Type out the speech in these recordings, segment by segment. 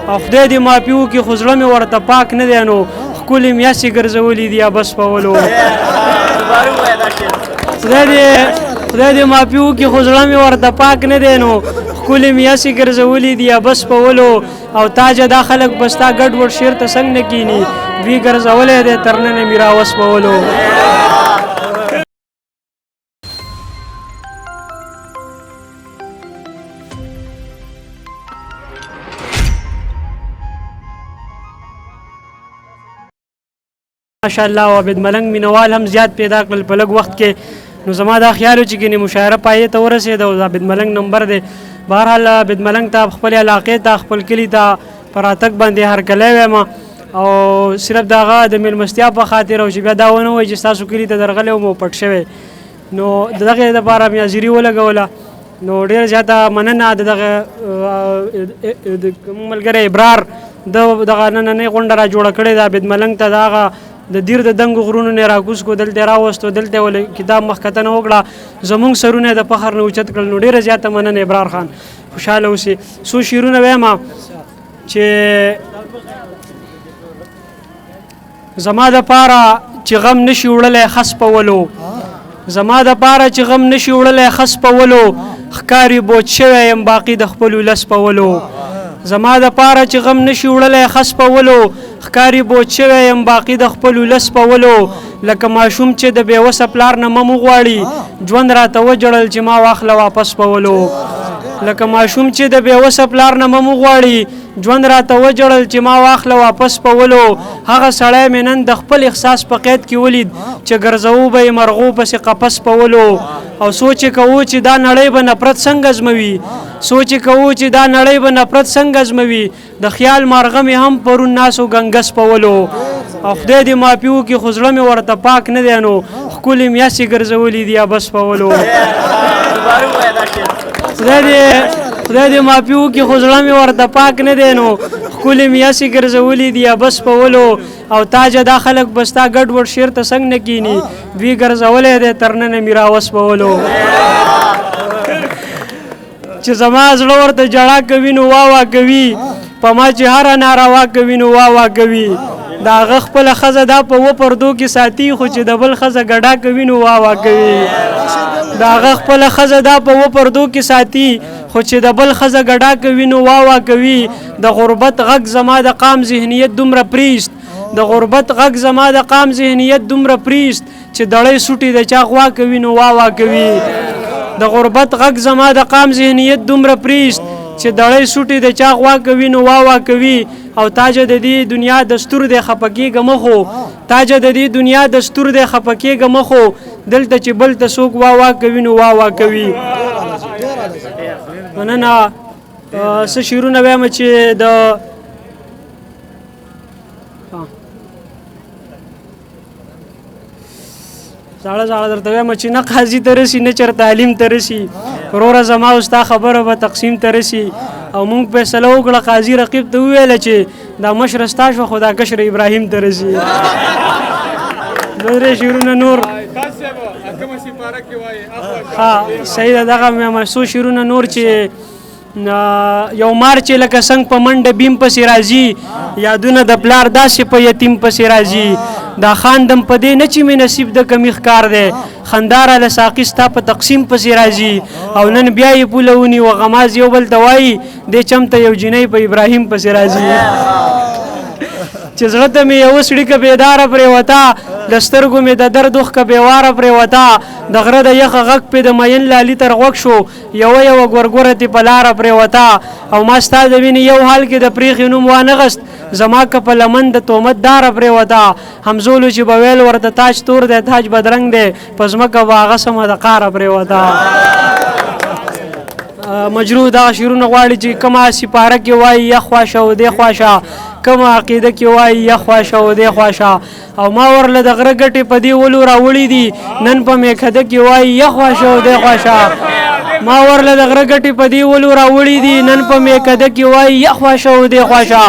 او خدای دې معافي وکړي خو زړه مې ورته پاک نه دی نو ښکلې میاشتې ګرځولي دي یا بس پولو خدای دې معافي وکړي خو زړه مې ورته پاک نه دی نو ښکلې میاشتې ګرځولي دي یا بس پولو او تاجه دا خلک به ستا ګډ وډ شعر ته څنګ نه کیني دوی ګرځولی دی تر ننه مې راوسپولو ماشاءالله او عبد ملنګ مینوال هم زیات پیدا کړل په لږ وخت کې نو زما دا خیال و چې ګینې مشاعره پایې ته ورسېده او عبد ملنګ نمبر دی بهرحال عبد ملنګ ته خپل علاقې ته خپل کلي ته په راتګ باندې هرکلی وایم او صرف د هغه د میلمستیا په خاطر او چې بیا دا ونه وایي چې ستاسو کلي ته درغلی وم او پټ شوی نو د دغې دپاره مې حاضري ولګوله نو ډېره زیاته مننه د دغه ملګری ابرار دغه نننۍ غونډه را جوړه کړې ده عبد ملنګ ته د هغه د دیر د دنګو غرونو نه راکوز کو دلته راوستو دلته ولې کتاب مخکتنه وکړه زمونږ سرونه د فخر نه اوچت کړل نو ډېره زیاته مننه ابرار خان خوشحاله اوسې څو شعرونه وایم چې زما دپاره چې غم نشي وړلی خس پولو زما دپاره چې غم نشي وړلی خس پولو ښکاري بوج شوی یم باقي د خپلو لس پولو زما دپاره چې غم نشي وړلی خس پولو ښکاري بوج شوی یم باقي د خپلو لس پولو لکه ماشوم چې د بېوسه پلار نه مم وغواړي ژوند راته وجړل چې ما واخله واپس پولو لکه ماشوم چې د بېوسه پلار نه مم وغواړي ژوند راته وجړل چې ما واخله واپس پولو هغه سړی مې نن د خپل احساس په قید کې ولید چې ګرځوو به یې مرغو پسې قفس پولو او سوچ یې کوو چې دا نړۍ به نفرت څنګه ازموي سوچ یې کوو چې دا نړۍ به نفرت څنګه ازموي د خیال مارغه مې هم پرون ناسو ګنګس پولو او خدای دې معافي وکړي خو زړه مې ورته پاک نه دی نو ښکلې میاشتې ګرځولي دي یا بس پولو خدای دې معافي وکړي خو زړه مې ورته پاک نه دی نو ښکلې میاشتې ګرځولي دي یا بس پولو او تاجه دا خلک به ستا ګډ وډ شعر ته څنګ نه کیني دوی ګرځولی دی تر ننه مې راوسپولو چې زما زړه ورته ژړا کوي نو واوا کوي په ما چې هره ناروا کوي نو واوا کوي د هغه خپله ښځه دا په و پردو کې ساتي خو چې د بل ښځه ګډا کوي نو واوا کوي د هغه خپله ښځه دا په و پردو کې ساتي خو چې د بل ښځه ګډا کوي نو واوا کوي د غربت غږ زما د قام ذهنیت دومره پریست د غربت غږ زما د قام ذهنیت دومره پریست چې دړی سوټي د چا غوا کوي نو واوا کوي د غربت غږ زما د قام ذهنیت دومره پریست چې دړی سوټي د چا غوا کوي نو واوا کوي او تاجه د دې دنیا دستور دی خفه کېږه مخو تاجه د دې دنیا دستور دی خفه کېږه مخو دلته چې بل ته څوک واوا کوي نو واوا کوي مننه څه شعرونه وایم چې د زاړه درته وایم چې نه قاضي ته رسي نه چېرته تعلیم ته رسي وروره زما او ستا خبره به تقسیم ته رسي او موږ فیصله وکړه قاضي رقیب ته وویله چې دا مشره ستا شوه خو دا کشره ابراهیم ته رسي درې شعرونه نور ها صحیح ده دغه مې څو شعرونه نور چې یو مار چې لکه څنګه په منډه بیم پسې راځي یادونه د پلار داسې په یتیم پسې راځي دا خاندم په دې نه چې مې نصیب د کمی ښکار دی خنداره له ساقي ستا په تقسیم پسې راځي او نن بیا یې پوله ونیوه غماز یو بل ته وایي دې چمته یو جینۍ په ابراهیم پسې راځي چې زړه ته مې یوه سړي که بیداره پرېوته د سترګو مې د درد اوښکه بېواره پرېوته د غره د یخه غږ پې د مین لالي تر غوږ شو یوه ګورګوره تې په لاره پرېوته او ما ستا د وینې یو حال کې د پرېښې نوم وانغست زما که په لمن د تهمت داره پرېوته همزولو چې به ویل ورته تاج تور دی تاج بدرنګ دی په ځمکه به هغه سمه د قاره پرېوته مجروح دغه شعرونه غواړي چې کومه سپاره کې وایي یا خواشه او دې خواشه کومه عقیده کې وایي یا خواشه او دې خواشه او ما ورله د غره ګټې په دې ولو راوړي دي نن په میکده کې وایي یا خواشه او دې خواشه ما ورله د غره ګټې په دې ولو راوړي دي نن په میکده کې وایي یخوا شه او دې خوا شه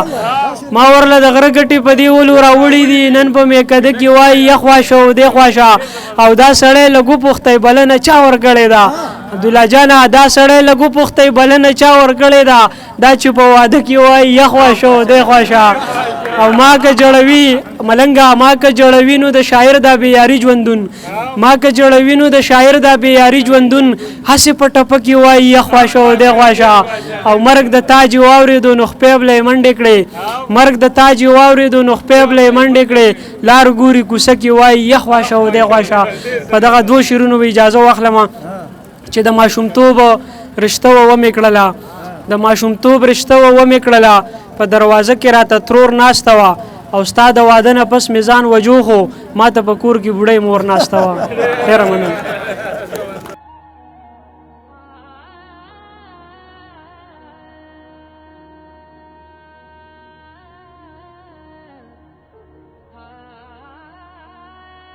ما ورله د غره ګټې په دې ولو راوړي دي نن په میکده کې وایي یخوا شه او دې خوا شه او دا سړی لږ وپوښتی بلنه چا ورکړې ده عبدالله جانه دا سړی لږ وپوښتی بلنه چا ورکړې ده دا چې په واده کې وایي یخوا شه او دې خوا شه او ما که جوړوي ملنګه ما که جوړوي نو د شاعر دا بېیاري ژوندون ما که جوړوي نو د شاعر دا بېیاري ژوندون هسې په ټپه کې وایي یخوا شه او دې خوا شه او مرګ د تاج یې واورېدو نو خپې بله یې منډې کړې مرګ د تاج یې واورېدو نو خپې بله یې منډې کړې لار ګوري کوڅه کې وایي یخوا شه او دې خوا شه په دغه دوو شعرونو به اجازه واخلمه چې د ماشومتوب رشته ومې کړله د ماشومتوب رشته ومې کړله په دروازه کې راته ترور ناسته وه او ستا د واده نه پس مې ځان وجوخو ما ته په کور کې بوډۍ مور ناسته وه خیره مننه